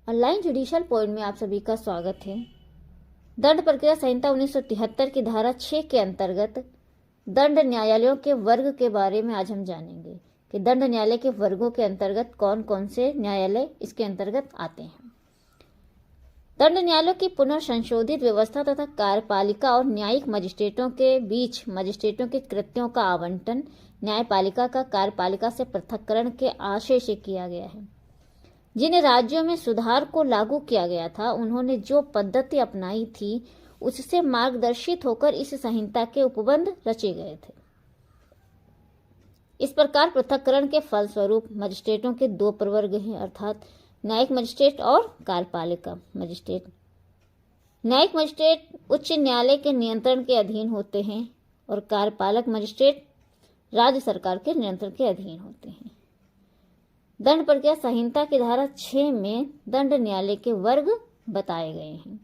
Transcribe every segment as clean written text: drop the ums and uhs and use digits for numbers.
Online judicial point में आप सभी का स्वागत है। दंड प्रक्रिया संहिता 1973 की धारा 6 के अंतर्गत दंड न्यायालयों के वर्ग के बारे में आज हम जानेंगे कि दंड न्यायालय के वर्गों के अंतर्गत कौन कौन से न्यायालय इसके अंतर्गत आते हैं। दंड न्यायालयों की पुनर्संशोधित व्यवस्था तथा कार्यपालिका और न्यायिक मजिस्ट्रेटों के बीच मजिस्ट्रेटों के कृत्यों का आवंटन न्यायपालिका का कार्यपालिका से पृथक्करण के आशय से किया गया है। जिन राज्यों में सुधार को लागू किया गया था, उन्होंने जो पद्धति अपनाई थी उससे मार्गदर्शित होकर इस संहिता के उपबंध रचे गए थे। इस प्रकार पृथक्करण के फलस्वरूप मजिस्ट्रेटों के दो प्रवर्ग हैं, अर्थात न्यायिक मजिस्ट्रेट और कार्यपालिका मजिस्ट्रेट। न्यायिक मजिस्ट्रेट उच्च न्यायालय के नियंत्रण के अधीन होते हैं और कार्यपालक मजिस्ट्रेट राज्य सरकार के नियंत्रण के अधीन होते हैं। दंड प्रक्रिया संहिता की धारा 6 में दंड न्यायालय के वर्ग बताए गए हैं।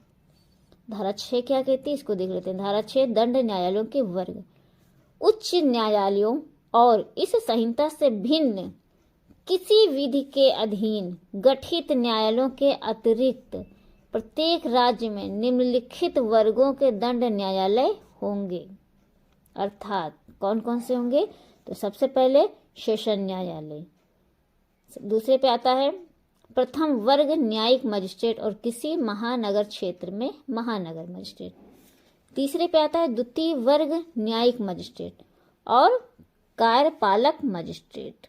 धारा 6 क्या कहती है, इसको देख लेते हैं। धारा 6 दंड न्यायालयों के वर्ग। उच्च न्यायालयों और इस संहिता से भिन्न किसी विधि के अधीन गठित न्यायालयों के अतिरिक्त प्रत्येक राज्य में निम्नलिखित वर्गों के दंड न्यायालय होंगे। अर्थात कौन कौन से होंगे? तो सबसे पहले सेशन न्यायालय, दूसरे पे आता है प्रथम वर्ग न्यायिक मजिस्ट्रेट और किसी महानगर क्षेत्र में महानगर मजिस्ट्रेट। तीसरे पे आता है द्वितीय वर्ग न्यायिक मजिस्ट्रेट और कार्यपालक मजिस्ट्रेट।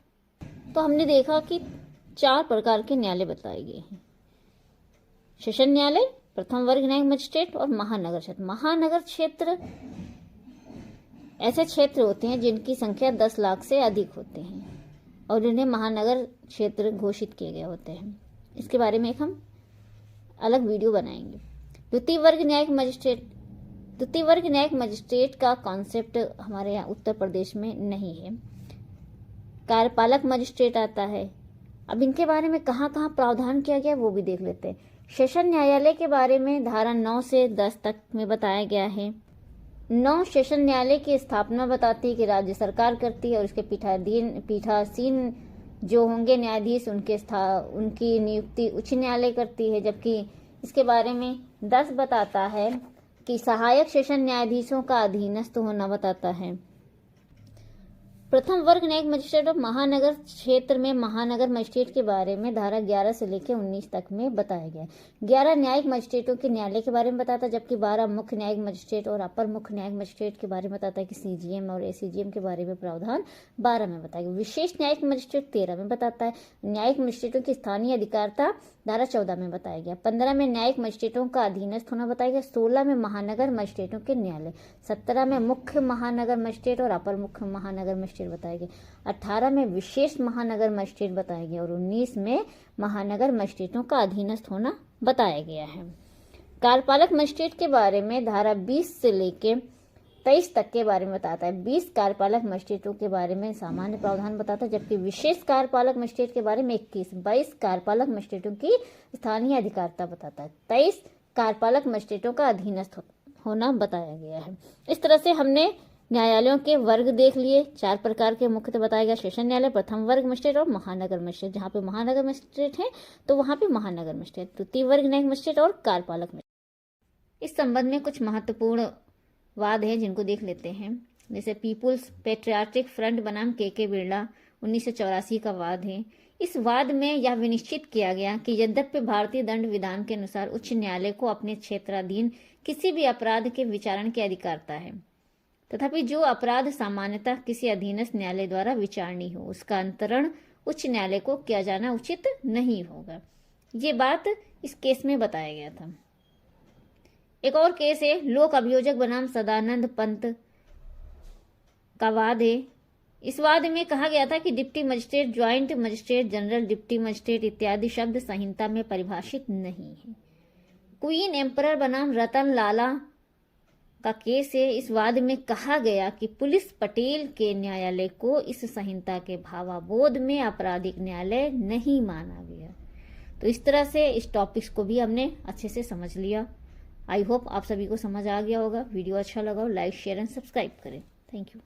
तो हमने देखा कि 4 प्रकार के न्यायालय बताए गए हैं। सेशन न्यायालय, प्रथम वर्ग न्यायिक मजिस्ट्रेट और महानगर क्षेत्र। महानगर क्षेत्र ऐसे क्षेत्र होते हैं जिनकी संख्या 10 लाख से अधिक होते हैं और इन्हें महानगर क्षेत्र घोषित किए गए होते हैं। इसके बारे में एक हम अलग वीडियो बनाएंगे। द्वितीय वर्ग न्यायिक मजिस्ट्रेट। द्वितीय वर्ग न्यायिक मजिस्ट्रेट का कॉन्सेप्ट हमारे यहाँ उत्तर प्रदेश में नहीं है। कार्यपालक मजिस्ट्रेट आता है। अब इनके बारे में कहाँ कहाँ प्रावधान किया गया वो भी देख लेते हैं। सेशन न्यायालय के बारे में धारा 9 से 10 तक में बताया गया है। 9 सेशन न्यायालय की स्थापना बताती है कि राज्य सरकार करती है और उसके पीठासीन जो होंगे न्यायाधीश उनकी नियुक्ति उच्च न्यायालय करती है। जबकि इसके बारे में 10 बताता है कि सहायक सेशन न्यायाधीशों का अधीनस्थ होना बताता है। प्रथम वर्ग न्यायिक मजिस्ट्रेट और महानगर क्षेत्र में महानगर मजिस्ट्रेट के बारे में धारा 11 से लेकर 19 तक में बताया गया है। 11 न्यायिक मजिस्ट्रेटों के न्यायालय के बारे में बताता है, जबकि 12 मुख्य न्यायिक मजिस्ट्रेट और अपर मुख्य न्यायिक मजिस्ट्रेट के बारे में बताता है कि सीजीएम और एसीजीएम के बारे में प्रावधान 12 में बताया गया। विशेष न्यायिक मजिस्ट्रेट 13 में बताता है। न्यायिक मजिस्ट्रेटों की स्थानीय अधिकारिता धारा 14 में बताया गया। 15 में न्यायिक मजिस्ट्रेटों का अधीनस्थ होना बताया गया। 16 में महानगर मजिस्ट्रेटों के न्यायालय। 17 में मुख्य महानगर मजिस्ट्रेट और अपर मुख्य महानगर मजिस्ट्रेट बताए गए। 18 में विशेष महानगर मजिस्ट्रेट बताया गया और 19 में महानगर मजिस्ट्रेटों का अधीनस्थ होना बताया गया है। कार्यपालक मजिस्ट्रेट के बारे में धारा 20 से लेकर 23 तक के बारे में बताता है। 20 कार्यपालक मजिस्ट्रेटों के बारे में सामान्य प्रावधान बताता है, जबकि विशेष कार्यपालक मजिस्ट्रेट के बारे में 21। 22 कार्यपालक मजिस्ट्रेटों की स्थानीय अधिकारिता बताता है। 23 कार्यपालक मजिस्ट्रेटों का अधीनस्थ होना बताया गया है। इस तरह से हमने न्यायालयों के वर्ग देख लिए। 4 प्रकार के मुख्यतः बताया गया। सेशन न्यायालय, प्रथम वर्ग मजिस्ट्रेट और महानगर मजिस्ट्रेट। जहाँ पे महानगर मजिस्ट्रेट है तो वहाँ पे महानगर मजिस्ट्रेट, द्वितीय वर्ग न्यायिक मजिस्ट्रेट और कार्यपालक मजिस्ट्रेट। इस संबंध में कुछ महत्वपूर्ण वाद हैं जिनको देख लेते हैं। जैसे पीपुल्स पेट्रियाटिक फ्रंट बनाम के बिरला 1984 का वाद है। इस वाद में यह विनिश्चित किया गया कि यद्यपि भारतीय दंड विधान के अनुसार उच्च न्यायालय को अपने क्षेत्राधीन किसी भी अपराध के विचारण की अधिकारता है, तथापि जो अपराध सामान्यतः किसी अधीनस्थ न्यायालय द्वारा विचारणीय हो, उसका अंतरण उच्च न्यायालय को किया जाना उचित नहीं होगा। ये बात इस केस में बताया गया था। एक और केस है लोक अभियोजक बनाम सदानंद पंत का वाद है। इस वाद में कहा गया था कि deputy magistrate, joint magistrate general, deputy magistrate इत्यादि शब्द संहिता में परिभाषित नहीं है। क्वीन एम्परर बनाम रतन लाला का केस है। इस वाद में कहा गया कि पुलिस पटेल के न्यायालय को इस संहिता के भावाबोध में आपराधिक न्यायालय नहीं माना गया। तो इस तरह से इस टॉपिक्स को भी हमने अच्छे से समझ लिया। आई होप आप सभी को समझ आ गया होगा। वीडियो अच्छा लगा हो लाइक शेयर एंड सब्सक्राइब करें। Thank you.